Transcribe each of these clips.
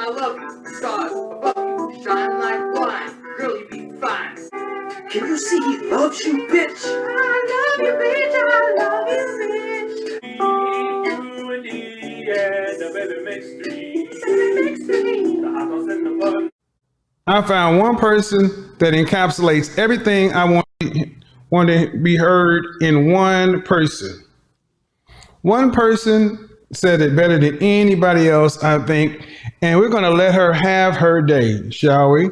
I love you. Stars above you. Shine like blind. Girl, you be fine. Can you see he loves you, bitch? I love you, bitch. I love you, bitch. You and E, and the baby makes three. Baby makes three. The hot dogs and the bun. I found one person that encapsulates everything I want to be heard in one person. One person said it better than anybody else, I think, and we're going to let her have her day, shall we?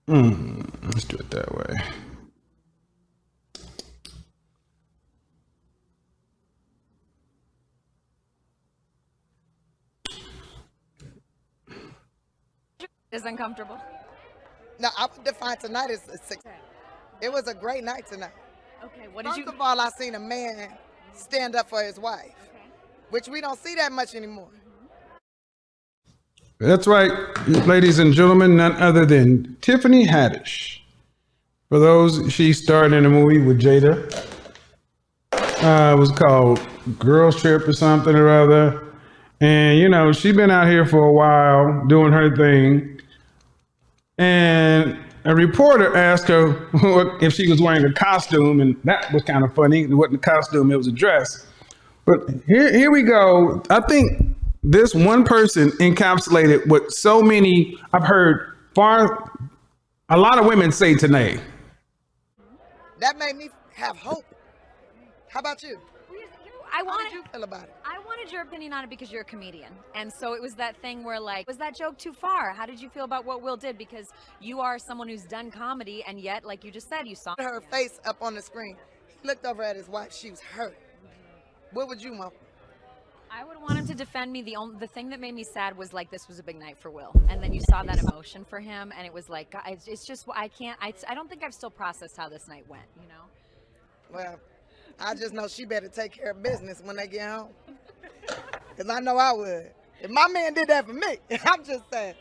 Let's do it that way. Is uncomfortable. No, I would define tonight as a six. It was a great night tonight. Okay, what did First of all, I seen a man stand up for his wife, which we don't see that much anymore. That's right, ladies and gentlemen, none other than Tiffany Haddish. For those, she starred in a movie with Jada. It was called Girls Trip or something or other. And, you know, she's been out here for a while doing her thing. And a reporter asked her if she was wearing a costume, and that was kind of funny. It wasn't a costume, it was a dress. But here we go. I think this one person encapsulated what so many, I've heard a lot of women say today. That made me have hope. How about you? How did you feel about it? I wanted your opinion on it because you're a comedian. And so it was that thing where, like, was that joke too far? How did you feel about what Will did? Because you are someone who's done comedy, and yet, like you just said, you saw Her face up on the screen. He looked over at his wife. She was hurt. What would you want? I would want him to defend me. The thing that made me sad was, like, this was a big night for Will. And then you saw that emotion for him, and it was like, it's just, I don't think I've still processed how this night went, you know? Well, I just know she better take care of business when they get home. Because I know I would. If my man did that for me, I'm just saying,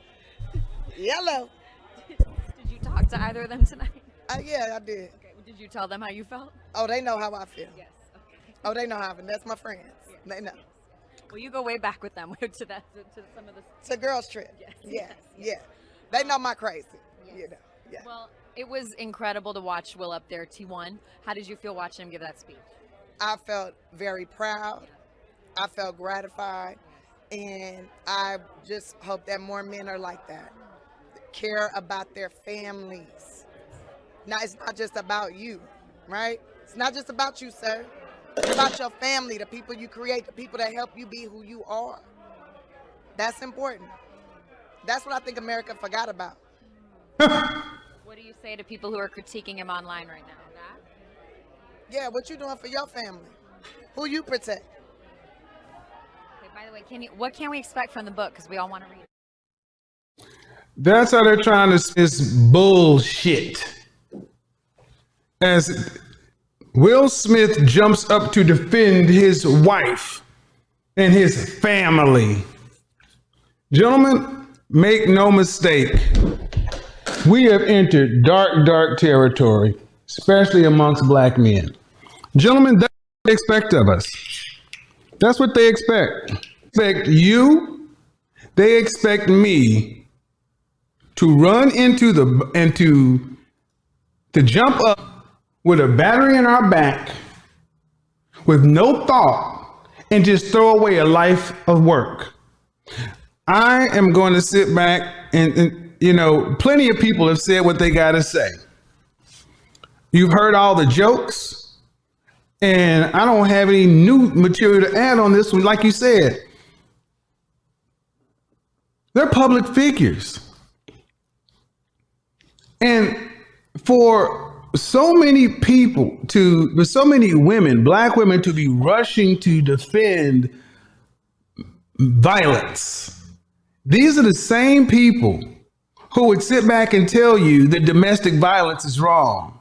yellow. Did you talk to either of them tonight? Yeah, I did. Okay. Did you tell them how you felt? Oh, they know how I feel. Yes. Okay. Oh, they know how I feel. That's my friends. Yes. They know. Well, you go way back with them to some of the. It's a girls' trip. Yes. Yeah. They know my crazy. Yes. You know. Yeah. Well, it was incredible to watch Will up there, T1. How did you feel watching him give that speech? I felt very proud. I felt gratified. And I just hope that more men are like that. Care about their families. Now, it's not just about you, right? It's not just about you, sir. It's about your family, the people you create, the people that help you be who you are. That's important. That's what I think America forgot about. What do you say to people who are critiquing him online right now? Yeah, what you doing for your family? Who you protect? Okay, by the way, what can we expect from the book? Because we all want to read it. That's how they're trying to, it's bullshit. As Will Smith jumps up to defend his wife and his family. Gentlemen, make no mistake. We have entered dark, dark territory, especially amongst black men. Gentlemen, that's what they expect of us. That's what they expect. They expect you, they expect me to run into to jump up with a battery in our back with no thought and just throw away a life of work. I am going to sit back and you know, plenty of people have said what they got to say. You've heard all the jokes, and I don't have any new material to add on this one. Like you said, they're public figures. And for so many people for so many women, black women, to be rushing to defend violence, these are the same people who would sit back and tell you that domestic violence is wrong.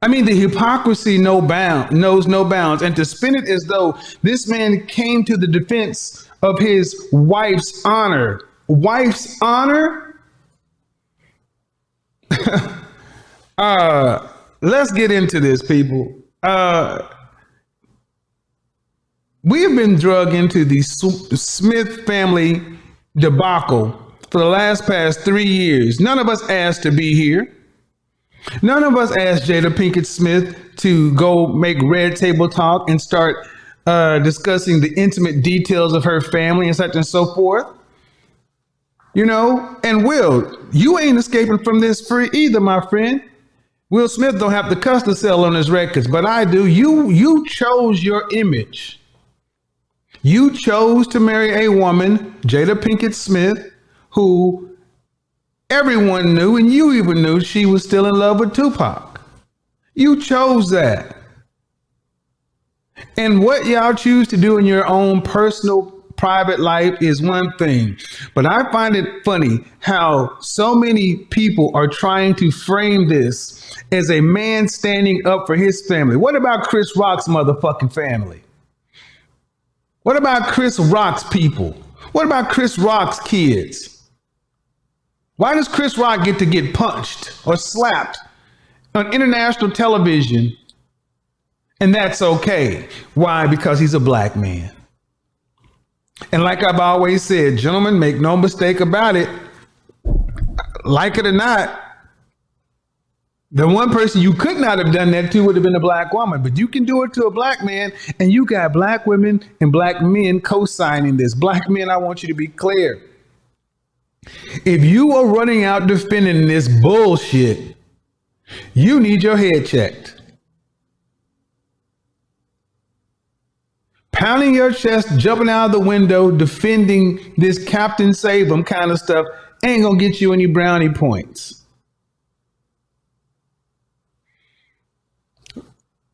I mean, the hypocrisy knows no bounds. And to spin it as though this man came to the defense of his wife's honor. Wife's honor? Let's get into this, people. We have been drug into the Smith family debacle for the past 3 years. None of us asked to be here. None of us asked Jada Pinkett Smith to go make Red Table Talk and start discussing the intimate details of her family and such and so forth. You know, and Will, you ain't escaping from this free either, my friend. Will Smith don't have to cuss to sell on his records, but I do. You chose your image. You chose to marry a woman, Jada Pinkett Smith, who everyone knew, and you even knew she was still in love with Tupac. You chose that. And what y'all choose to do in your own personal, private life is one thing. But I find it funny how so many people are trying to frame this as a man standing up for his family. What about Chris Rock's motherfucking family? What about Chris Rock's people? What about Chris Rock's kids? Why does Chris Rock get to get punched or slapped on international television and that's okay? Why? Because he's a black man. And like I've always said, gentlemen, make no mistake about it. Like it or not, the one person you could not have done that to would have been a black woman, but you can do it to a black man, and you got black women and black men co-signing this. Black men, I want you to be clear. If you are running out defending this bullshit, you need your head checked. Pounding your chest, jumping out of the window, defending this Captain Save 'em kind of stuff ain't gonna get you any brownie points.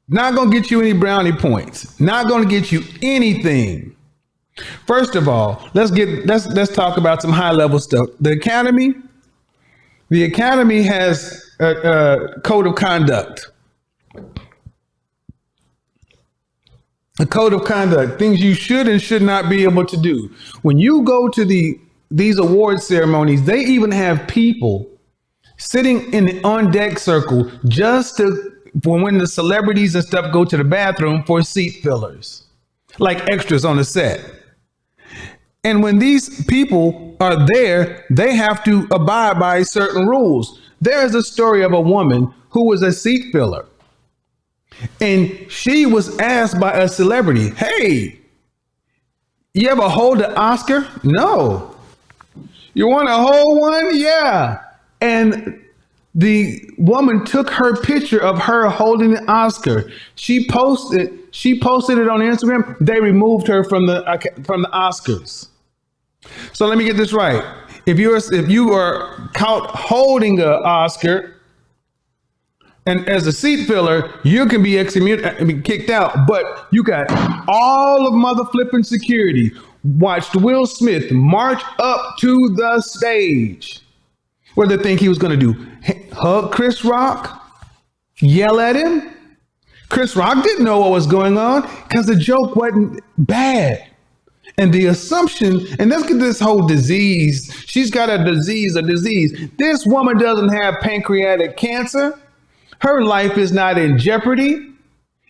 Not gonna get you any brownie points. Not gonna get you anything. First of all, let's talk about some high level stuff. The Academy has a code of conduct. A code of conduct, things you should and should not be able to do. When you go to these award ceremonies, they even have people sitting in the on deck circle just for when the celebrities and stuff go to the bathroom for seat fillers, like extras on the set. And when these people are there, they have to abide by certain rules. There's a story of a woman who was a seat filler. And she was asked by a celebrity, hey, you ever hold an Oscar? No. You want to hold one? Yeah. And the woman took her picture of her holding the Oscar. She posted it on Instagram. They removed her from the Oscars. So let me get this right. If you are caught holding an Oscar, and as a seat filler, you can be kicked out, but you got all of mother flipping security watched Will Smith march up to the stage. What did they think he was going to do? Hug Chris Rock? Yell at him? Chris Rock didn't know what was going on because the joke wasn't bad. And the assumption, and let's get this whole disease. She's got a disease. This woman doesn't have pancreatic cancer. Her life is not in jeopardy.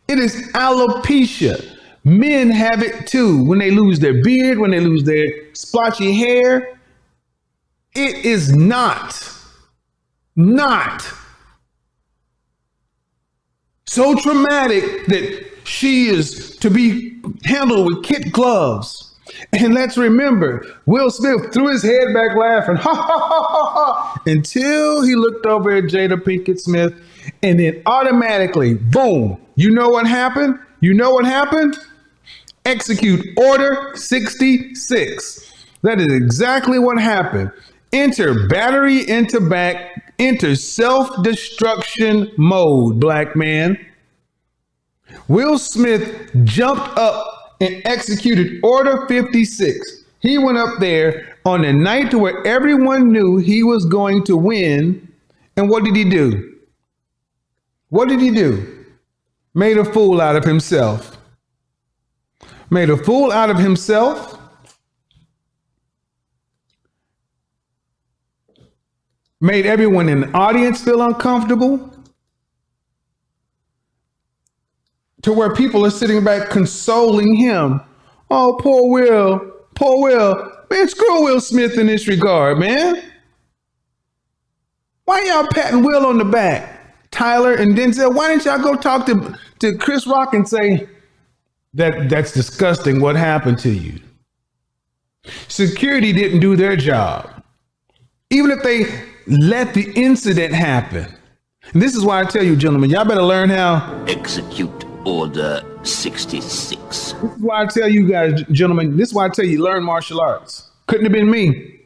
It is alopecia. Men have it too. When they lose their beard, when they lose their splotchy hair, it is not so traumatic that she is to be handled with kid gloves. And let's remember, Will Smith threw his head back laughing, ha ha ha ha ha, until he looked over at Jada Pinkett Smith, and then automatically, boom, you know what happened? Execute Order 66. That is exactly what happened. Enter battery into back, enter self-destruction mode, black man. Will Smith jumped up and executed Order 56. He went up there on the night to where everyone knew he was going to win. And what did he do? Made a fool out of himself. Made everyone in the audience feel uncomfortable. to where people are sitting back consoling him. Oh, poor Will, poor Will. Man, screw Will Smith in this regard, man. Why y'all patting Will on the back? Tyler and Denzel, why didn't y'all go talk to Chris Rock and say, that's disgusting what happened to you? Security didn't do their job. Even if they let the incident happen. And this is why I tell you, gentlemen, y'all better learn how. Execute Order 66. This is why I tell you guys, gentlemen, this is why I tell you, learn martial arts. Couldn't have been me.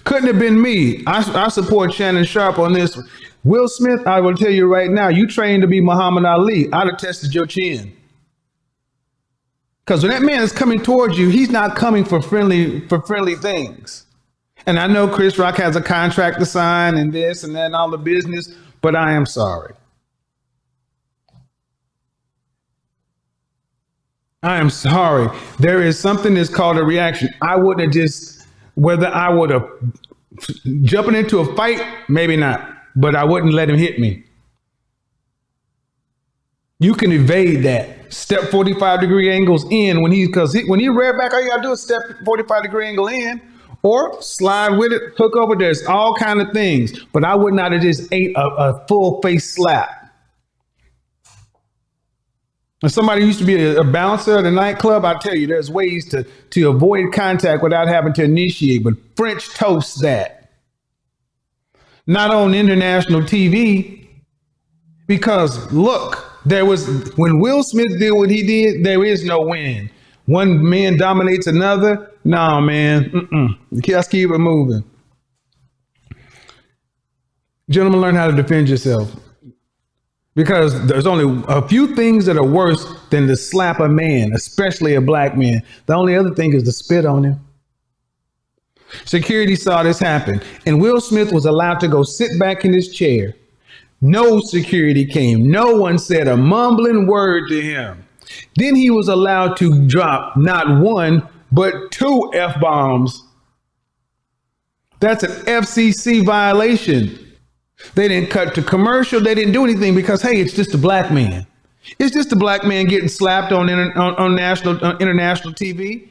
Couldn't have been me. I support Shannon Sharp on this one. Will Smith, I will tell you right now, you trained to be Muhammad Ali. I'd have tested your chin. Because when that man is coming towards you, he's not coming for friendly things. And I know Chris Rock has a contract to sign and this and that and all the business, but I am sorry. I am sorry. There is something that's called a reaction. I wouldn't have just, whether I would have jumping into a fight, maybe not, but I wouldn't let him hit me. You can evade that. Step 45-degree angles in when he rear back, all you gotta do is step 45-degree angle in or slide with it, hook over. There's all kind of things, but I would not have just ate a full face slap. If somebody used to be a bouncer at a nightclub, I tell you, there's ways to avoid contact without having to initiate, but French toast that. Not on international TV, because look, when Will Smith did what he did, there is no win. One man dominates another. Nah, man. Let's keep it moving. Gentlemen, learn how to defend yourself. Because there's only a few things that are worse than to slap a man, especially a black man. The only other thing is to spit on him. Security saw this happen, and Will Smith was allowed to go sit back in his chair. No security came. No one said a mumbling word to him. Then he was allowed to drop not one, but 2 F-bombs. That's an FCC violation. They didn't cut to commercial. They didn't do anything because, hey, it's just a black man. It's just a black man getting slapped on international TV.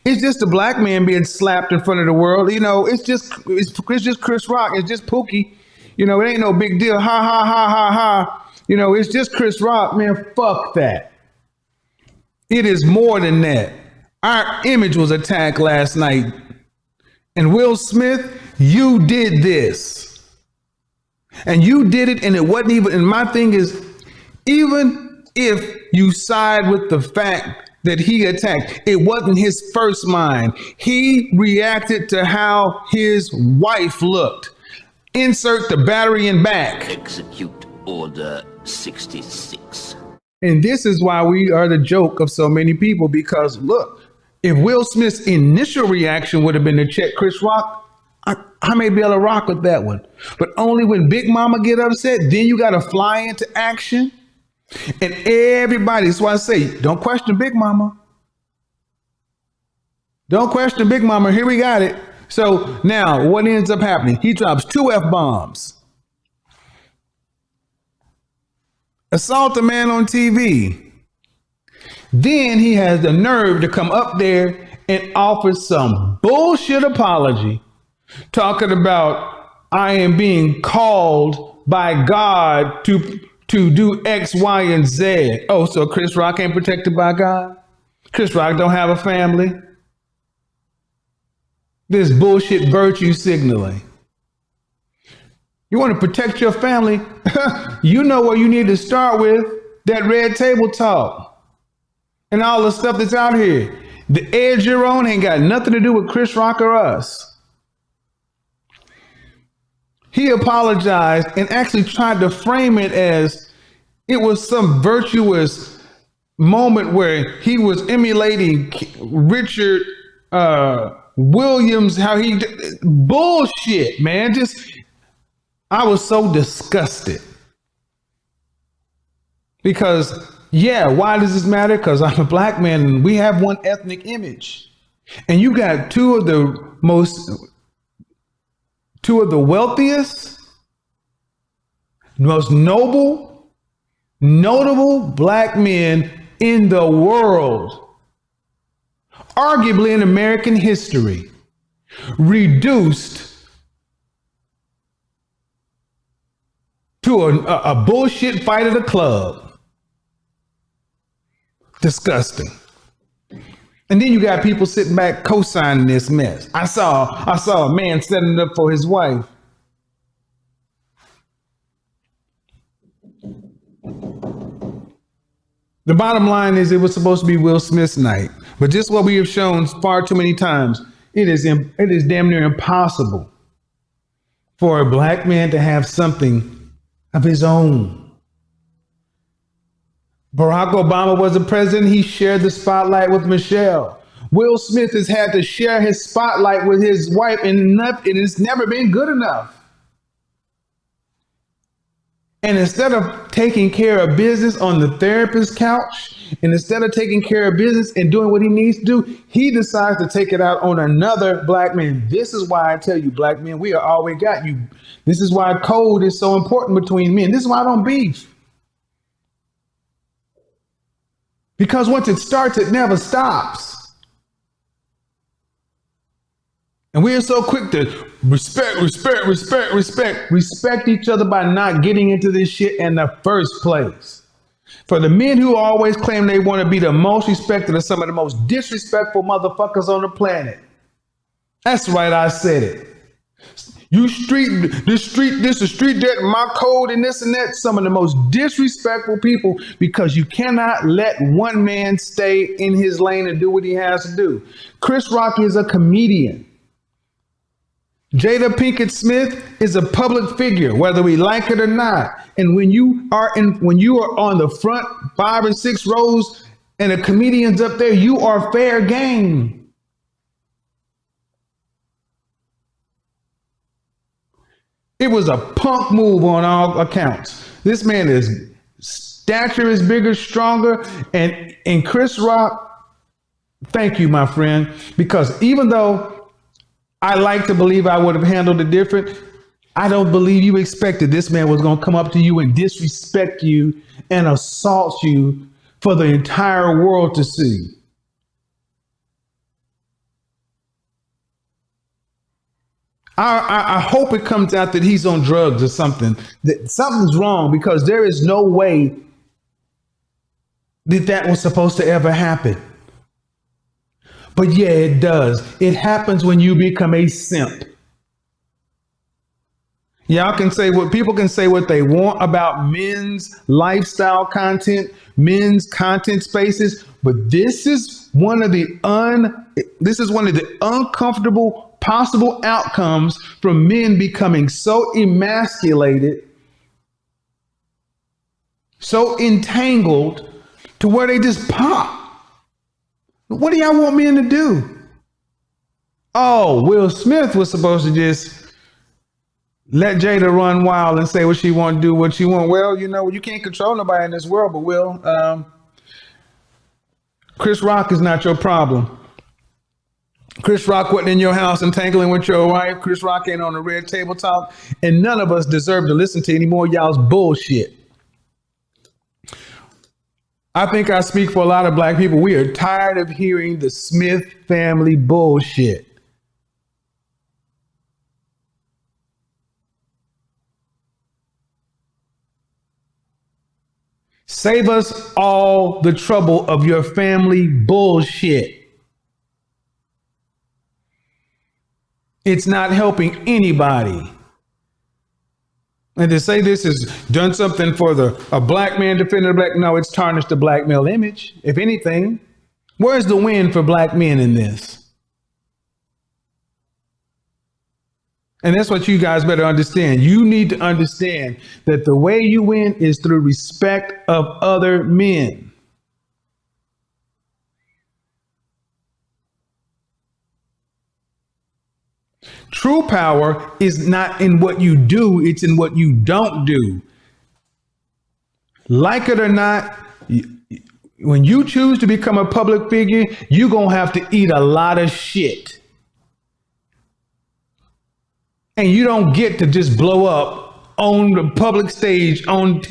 It's just a black man being slapped in front of the world. You know, it's just Chris Rock. It's just Pookie. You know, it ain't no big deal. Ha, ha, ha, ha, ha. You know, it's just Chris Rock, man. Fuck that. It is more than that. Our image was attacked last night. And Will Smith, you did this. And you did it, and it wasn't even, and my thing is, even if you side with the fact that he attacked, it wasn't his first mind. He reacted to how his wife looked. Insert the battery in back. Execute Order 66. And this is why we are the joke of so many people, because look, if Will Smith's initial reaction would have been to check Chris Rock, I may be able to rock with that one. But only when Big Mama get upset, then you got to fly into action. And everybody, that's why I say, don't question Big Mama. Don't question Big Mama. Here we got it. So now what ends up happening? He drops 2 F-bombs. Assault a man on TV. Then he has the nerve to come up there and offer some bullshit apology, talking about, I am being called by God to do X, Y, and Z. Oh, so Chris Rock ain't protected by God? Chris Rock don't have a family? This bullshit virtue signaling. You want to protect your family? You know where you need to start with. That red table talk and all the stuff that's out here. The edge you're on ain't got nothing to do with Chris Rock or us. He apologized and actually tried to frame it as it was some virtuous moment where he was emulating Richard Williams, how he bullshit, man. I was so disgusted because, yeah, why does this matter? Because I'm a black man and we have one ethnic image, and you got two of the wealthiest, most noble, notable black men in the world, arguably in American history, reduced to a bullshit fight at a club. Disgusting. And then you got people sitting back co-signing this mess. I saw a man setting it up for his wife. The bottom line is it was supposed to be Will Smith's night, but just what we have shown far too many times, it is damn near impossible for a black man to have something of his own. Barack Obama was the president. He shared the spotlight with Michelle. Will Smith has had to share his spotlight with his wife, and it's never been good enough. And instead of taking care of business on the therapist's couch, and instead of taking care of business and doing what he needs to do, he decides to take it out on another black man. This is why I tell you, black men, we are all we got. This is why code is so important between men. This is why I don't beef. Because once it starts, it never stops. And we are so quick to respect each other by not getting into this shit in the first place. For the men who always claim they want to be the most respected are some of the most disrespectful motherfuckers on the planet. That's right, I said it. This is street debt, my code, and this and that. Some of the most disrespectful people, because you cannot let one man stay in his lane and do what he has to do. Chris Rock is a comedian. Jada Pinkett Smith is a public figure, whether we like it or not. And when you are on the front 5 or 6 rows and a comedian's up there, you are fair game. It was a punk move on all accounts. This man is stature is bigger, stronger, and Chris Rock, thank you, my friend, because even though I like to believe I would have handled it different, I don't believe you expected this man was going to come up to you and disrespect you and assault you for the entire world to see. I hope it comes out that he's on drugs or something, that something's wrong, because there is no way that was supposed to ever happen. But yeah, it does. It happens when you become a simp. Y'all can say people can say what they want about men's lifestyle content, men's content spaces, but this is one of the uncomfortable possible outcomes from men becoming so emasculated, so entangled to where they just pop. What do y'all want men to do? Oh, Will Smith was supposed to just let Jada run wild and say what she want to do, what she want. Well, you can't control nobody in this world, but Will, Chris Rock is not your problem. Chris Rock wasn't in your house entangling with your wife. Chris Rock ain't on the red table talk, and none of us deserve to listen to any more of y'all's bullshit. I think I speak for a lot of black people. We are tired of hearing the Smith family bullshit. Save us all the trouble of your family bullshit. It's not helping anybody. And to say this has done something for a black man defending a black, no, it's tarnished the black male image. If anything, where's the win for black men in this? And that's what you guys better understand. You need to understand that the way you win is through respect of other men. True power is not in what you do, it's in what you don't do. Like it or not, when you choose to become a public figure, you're going to have to eat a lot of shit. And you don't get to just blow up on the public stage, on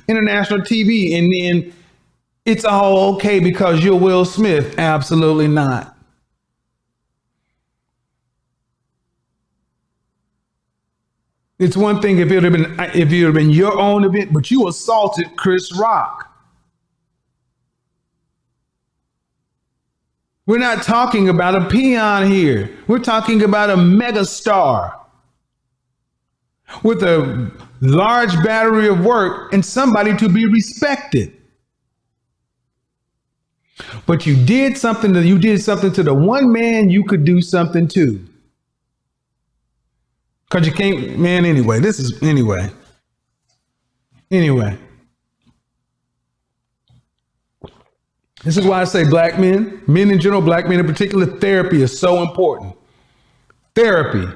international TV, and then it's all okay because you're Will Smith. Absolutely not. It's one thing if it had been your own event, but you assaulted Chris Rock. We're not talking about a peon here. We're talking about a megastar with a large battery of work and somebody to be respected. But you did something to the one man you could do something to. Because you can't, man, anyway. This is why I say black men in general, black men in particular, therapy is so important. Therapy.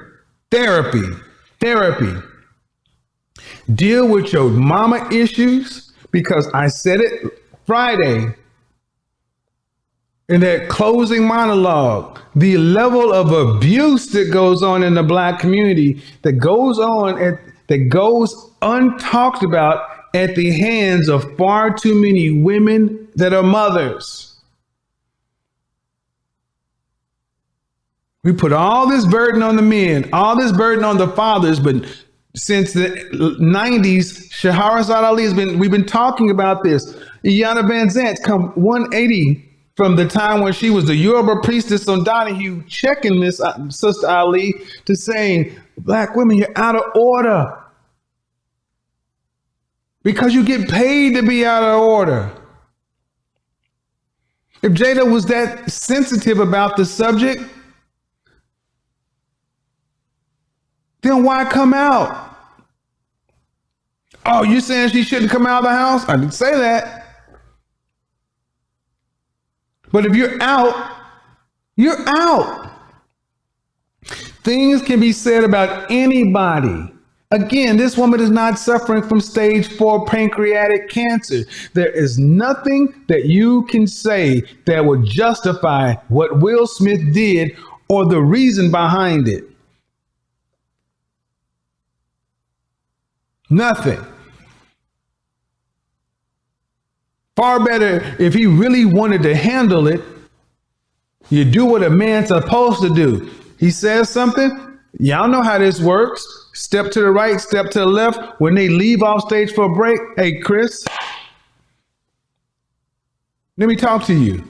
Deal with your mama issues, because I said it Friday in that closing monologue, the level of abuse that goes on in the black community, that goes untalked about at the hands of far too many women that are mothers. We put all this burden on the men, all this burden on the fathers, but since the 90s, Shahrazad Ali we've been talking about this. Iyanla Vanzant come 180 from the time when she was the Yoruba priestess on Donahue, checking Miss Sister Ali to saying, black women, you're out of order. Because you get paid to be out of order. If Jada was that sensitive about the subject, then why come out? Oh, you're saying she shouldn't come out of the house? I didn't say that. But if you're out, you're out. Things can be said about anybody. Again, this woman is not suffering from stage 4 pancreatic cancer. There is nothing that you can say that would justify what Will Smith did or the reason behind it. Nothing. Far better if he really wanted to handle it, you do what a man's supposed to do. He says something, y'all know how this works. Step to the right, step to the left. When they leave off stage for a break, hey, Chris, let me talk to you.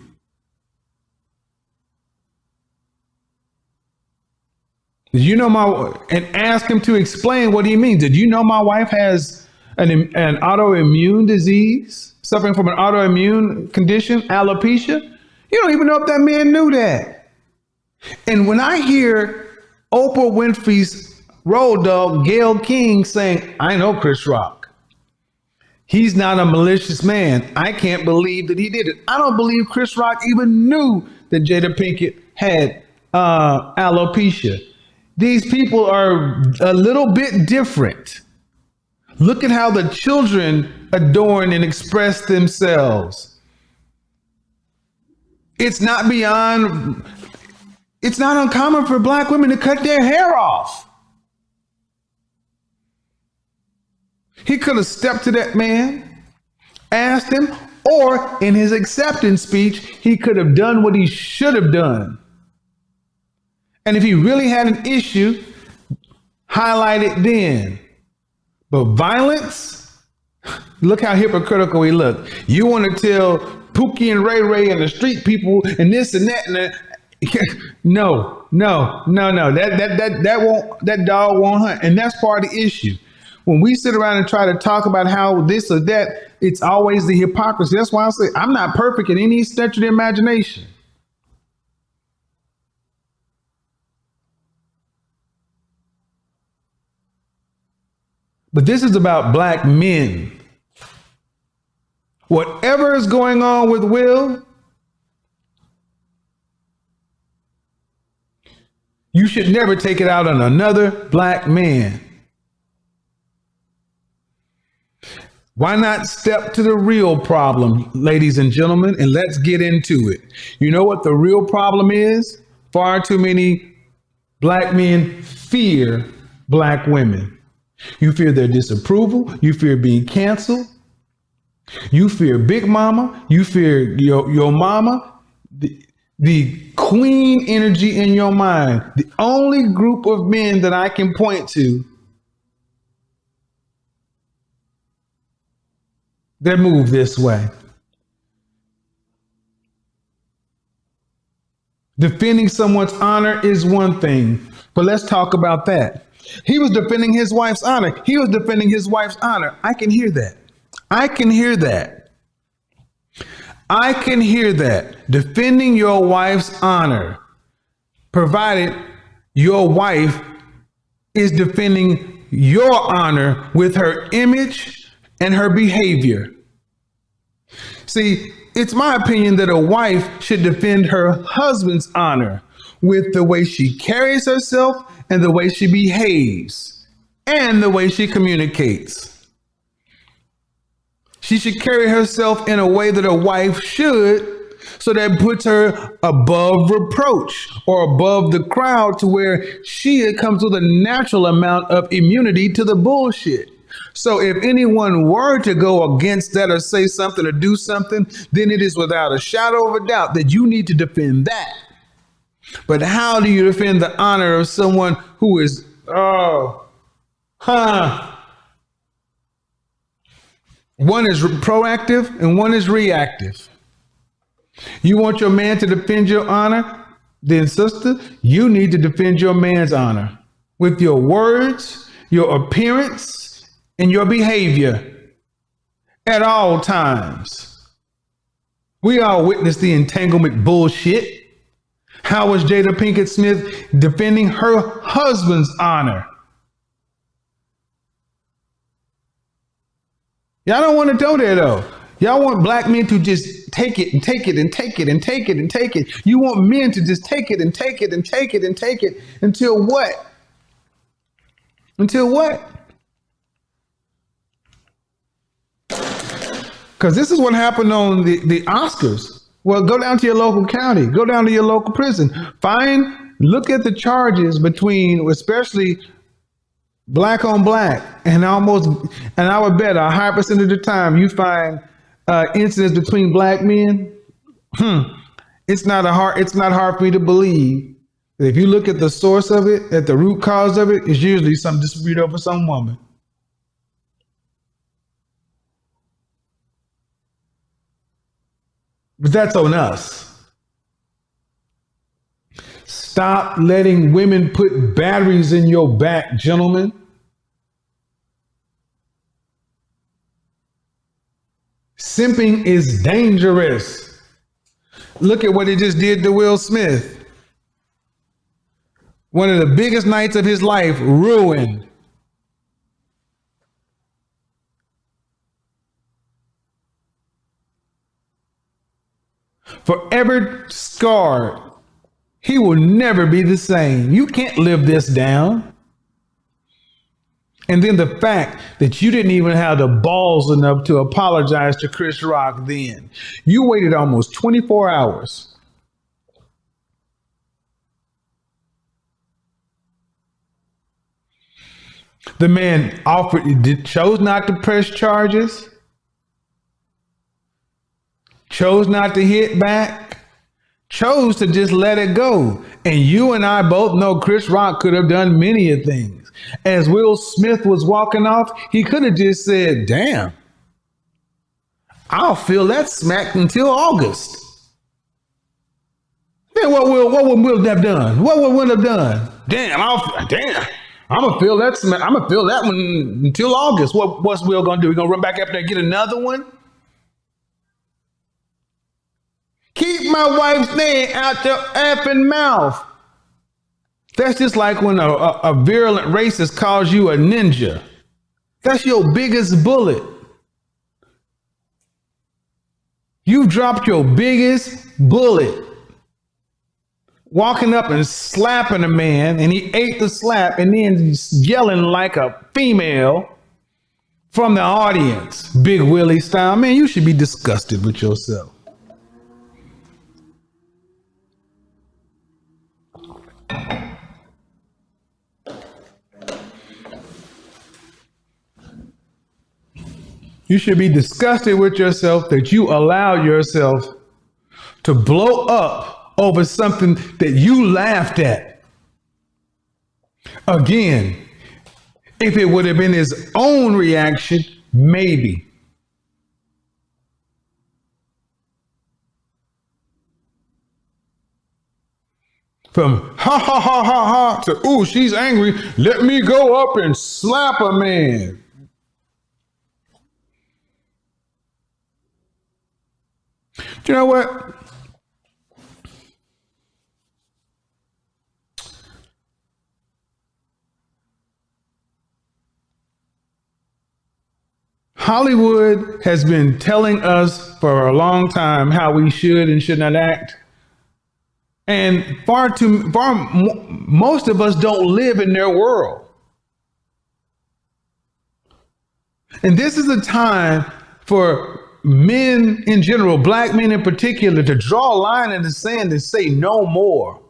Did you know and ask him to explain what he means. Did you know my wife has an autoimmune disease, suffering from an autoimmune condition, alopecia? You don't even know if that man knew that. And when I hear Oprah Winfrey's road dog, Gayle King, saying, I know Chris Rock. He's not a malicious man. I can't believe that he did it. I don't believe Chris Rock even knew that Jada Pinkett had alopecia. These people are a little bit different. Look at how the children adorn and express themselves. It's not uncommon for black women to cut their hair off. He could have stepped to that man, asked him, or in his acceptance speech, he could have done what he should have done. And if he really had an issue, highlight it then. But violence, look how hypocritical he looked. You want to tell Pookie and Ray Ray and the street people and this and that and that. No. That dog won't hunt. And that's part of the issue. When we sit around and try to talk about how this or that, it's always the hypocrisy. That's why I say I'm not perfect in any stretch of the imagination. But this is about black men. Whatever is going on with Will, you should never take it out on another black man. Why not step to the real problem, ladies and gentlemen, and let's get into it. You know what the real problem is? Far too many black men fear black women. You fear their disapproval. You fear being canceled. You fear Big Mama. You fear your mama. The queen energy in your mind. The only group of men that I can point to that move this way. Defending someone's honor is one thing, but let's talk about that. He was defending his wife's honor. He was defending his wife's honor. I can hear that. I can hear that. I can hear that. Defending your wife's honor, provided your wife is defending your honor with her image and her behavior. See, it's my opinion that a wife should defend her husband's honor with the way she carries herself and the way she behaves and the way she communicates. She should carry herself in a way that a wife should, so that puts her above reproach or above the crowd, to where she comes with a natural amount of immunity to the bullshit. So if anyone were to go against that or say something or do something, then it is without a shadow of a doubt that you need to defend that. But how do you defend the honor of someone who is, one is proactive and one is reactive? You want your man to defend your honor? Then, sister, you need to defend your man's honor with your words, your appearance, and your behavior at all times. We all witnessed the entanglement bullshit. How was Jada Pinkett Smith defending her husband's honor? Y'all don't want to go there though. Y'all want black men to just take it and take it and take it and take it and take it. You want men to just take it and take it and take it and take it until what? Until what? Because this is what happened on the Oscars. Well, go down to your local county, go down to your local prison, look at the charges between, especially black on black, and I would bet a high percentage of the time you find incidents between black men. It's not hard for me to believe that if you look at the source of it, at the root cause of it, it's usually some dispute over some woman. But that's on us. Stop letting women put batteries in your back, gentlemen. Simping is dangerous. Look at what he just did to Will Smith. One of the biggest nights of his life ruined. Forever scarred. He will never be the same. You can't live this down. And then the fact that you didn't even have the balls enough to apologize to Chris Rock then. You waited almost 24 hours. The man chose not to press charges, chose not to hit back, chose to just let it go. And you and I both know Chris Rock could have done many of things. As Will Smith was walking off, he could have just said, damn, I'll feel that smack until August. Then what would Will have done? What would Will have done? I'm gonna feel that smack. I'm gonna feel that one until August. What's Will gonna do? He gonna run back up there and get another one? Keep my wife's name out your effing mouth. That's just like when a virulent racist calls you a ninja. That's your biggest bullet. You've dropped your biggest bullet. Walking up and slapping a man, and he ate the slap, and then yelling like a female from the audience. Big Willie style. Man, you should be disgusted with yourself. You should be disgusted with yourself that you allow yourself to blow up over something that you laughed at. Again, if it would have been his own reaction, maybe. From ha ha ha ha ha to, ooh, she's angry, let me go up and slap a man. Do you know what? Hollywood has been telling us for a long time how we should and should not act. And most of us don't live in their world. And this is a time for men in general, black men in particular, to draw a line in the sand and say no more.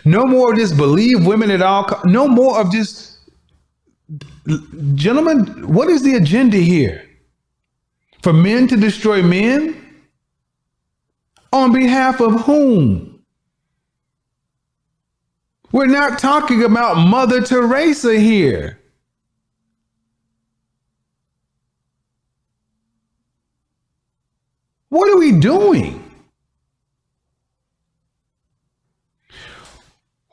No more of just believe women at all. No more of just, gentlemen, what is the agenda here? For men to destroy men? On behalf of whom? We're not talking about Mother Teresa here. What are we doing?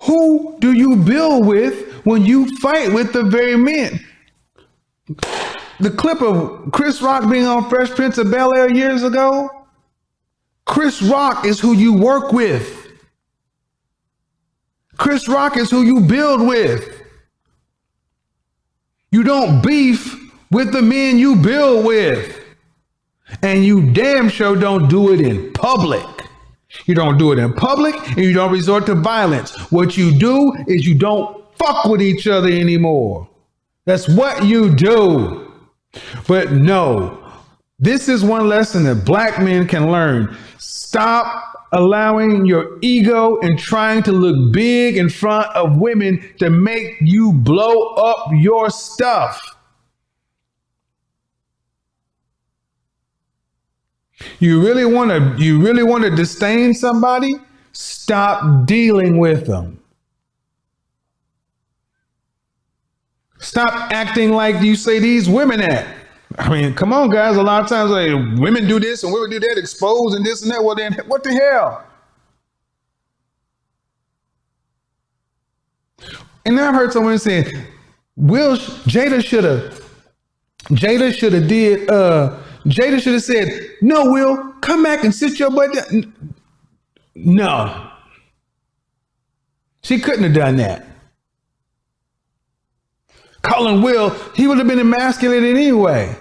Who do you build with when you fight with the very men? The clip of Chris Rock being on Fresh Prince of Bel-Air years ago, Chris Rock is who you work with. Chris Rock is who you build with. You don't beef with the men you build with. And you damn sure don't do it in public. You don't do it in public and you don't resort to violence. What you do is you don't fuck with each other anymore. That's what you do. But no, this is one lesson that black men can learn. Stop allowing your ego and trying to look big in front of women to make you blow up your stuff. You really want to disdain somebody? Stop dealing with them. Stop acting like you say these women act. I mean, come on, guys. A lot of times, like, women do this and women do that, expose and this and that. Well, then, what the hell? And I've heard someone saying, Jada should have said, no, Will, come back and sit your butt down. No. She couldn't have done that. Calling Will, he would have been emasculated anyway.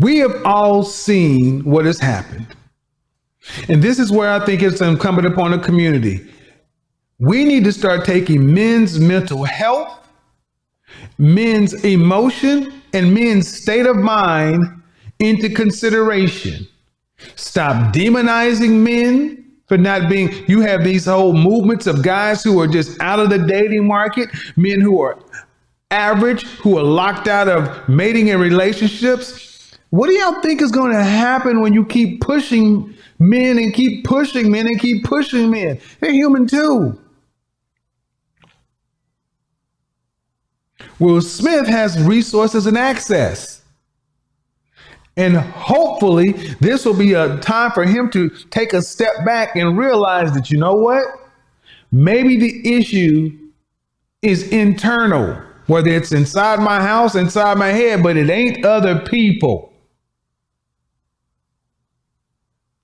We have all seen what has happened. And this is where I think it's incumbent upon the community. We need to start taking men's mental health, men's emotion, and men's state of mind into consideration. Stop demonizing men for not being, you have these whole movements of guys who are just out of the dating market, men who are average, who are locked out of mating and relationships. What do y'all think is going to happen when you keep pushing men and keep pushing men and keep pushing men? They're human too. Will Smith has resources and access. And hopefully this will be a time for him to take a step back and realize that, you know what? Maybe the issue is internal, whether it's inside my house, inside my head, but it ain't other people.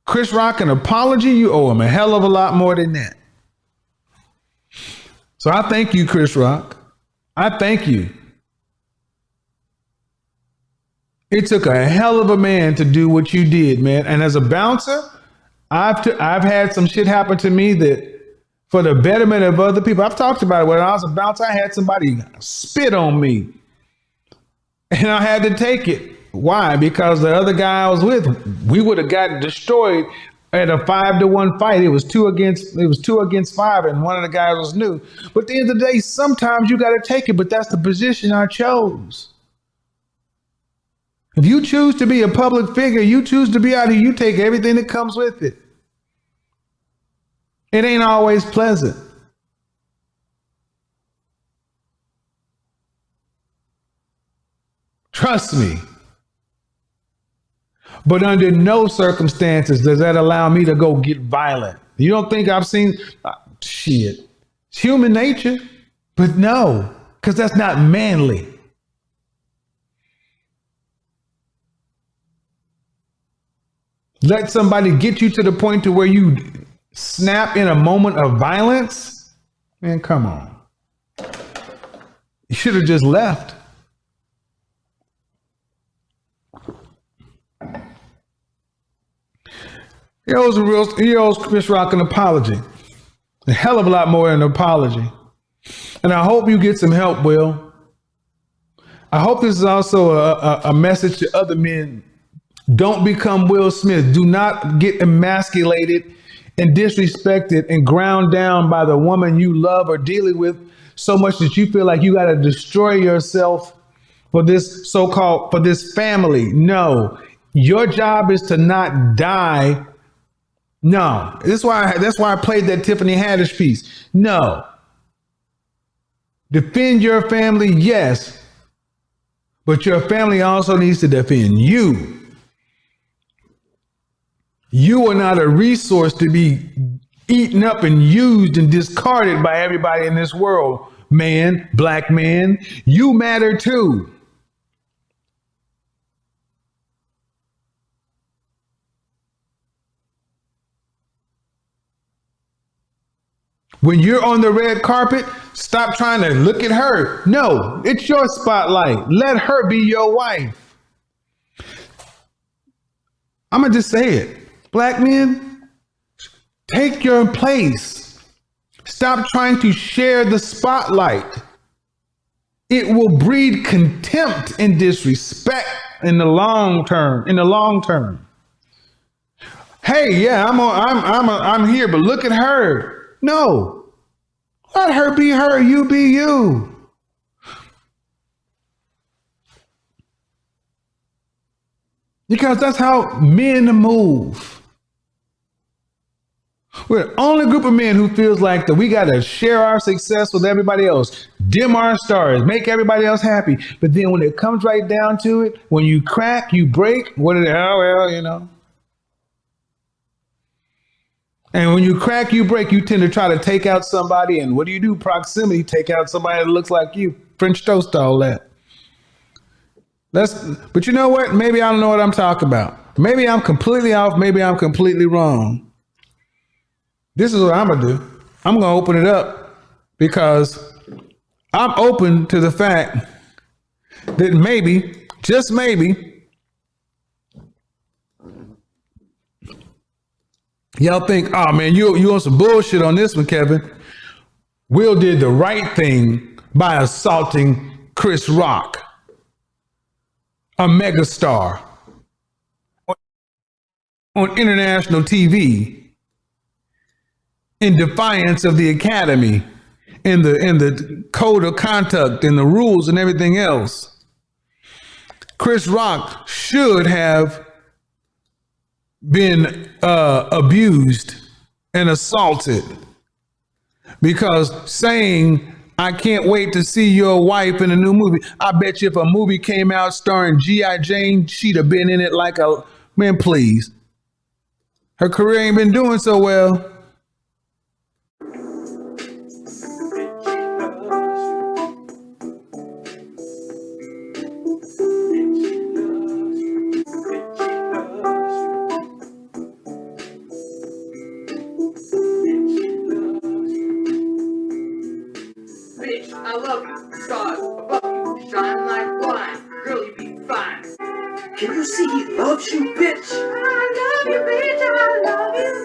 Chris Rock, an apology, you owe him a hell of a lot more than that. So I thank you, Chris Rock. I thank you. It took a hell of a man to do what you did, man. And as a bouncer, I've had some shit happen to me that for the betterment of other people. I've talked about it. When I was a bouncer, I had somebody spit on me. And I had to take it. Why? Because the other guy I was with, we would have gotten destroyed at a 5-1 fight. It was two against five, and one of the guys was new. But at the end of the day, sometimes you got to take it, but that's the position I chose. If you choose to be a public figure, you choose to be out here, you take everything that comes with it. It ain't always pleasant. Trust me. But under no circumstances does that allow me to go get violent. You don't think I've seen shit. It's human nature, but no, because that's not manly. Let somebody get you to the point to where you snap in a moment of violence? Man, come on. You should have just left. He owes Chris Rock an apology. A hell of a lot more than an apology. And I hope you get some help, Will. I hope this is also a message to other men. Don't become Will Smith. Do not get emasculated and disrespected and ground down by the woman you love or dealing with so much that you feel like you got to destroy yourself for this for this family. No, your job is to not die. No, that's why I played that Tiffany Haddish piece. No. Defend your family, yes. But your family also needs to defend you. You are not a resource to be eaten up and used and discarded by everybody in this world. Man, black man, you matter too. When you're on the red carpet, stop trying to look at her. No, it's your spotlight. Let her be your wife. I'm going to just say it. Black men, take your place. Stop trying to share the spotlight. It will breed contempt and disrespect in the long term. Hey, yeah, I'm here, but look at her. No, let her be her, you be you. Because that's how men move. We're the only group of men who feels like that we got to share our success with everybody else, dim our stars, make everybody else happy. But then when it comes right down to it, when you crack, you break, what is it? Oh, well, you know. And when you crack, you break, you tend to try to take out somebody. And what do? Proximity, take out somebody that looks like you. French toast, all that. But you know what? Maybe I don't know what I'm talking about. Maybe I'm completely off. Maybe I'm completely wrong. This is what I'm going to do. I'm going to open it up because I'm open to the fact that maybe, just maybe, y'all think, oh man, you on some bullshit on this one, Kevin. Will did the right thing by assaulting Chris Rock, a megastar on international TV, in defiance of the Academy and the code of conduct and the rules and everything else. Chris Rock should have been abused and assaulted, because saying, I can't wait to see your wife in a new movie. I bet you if a movie came out starring G.I. Jane, she'd have been in it like a, man, please. Her career ain't been doing so well. I love you, stars above you, shine like wine, girl, you be fine. Can you see he loves you, bitch? I love you, bitch, I love you.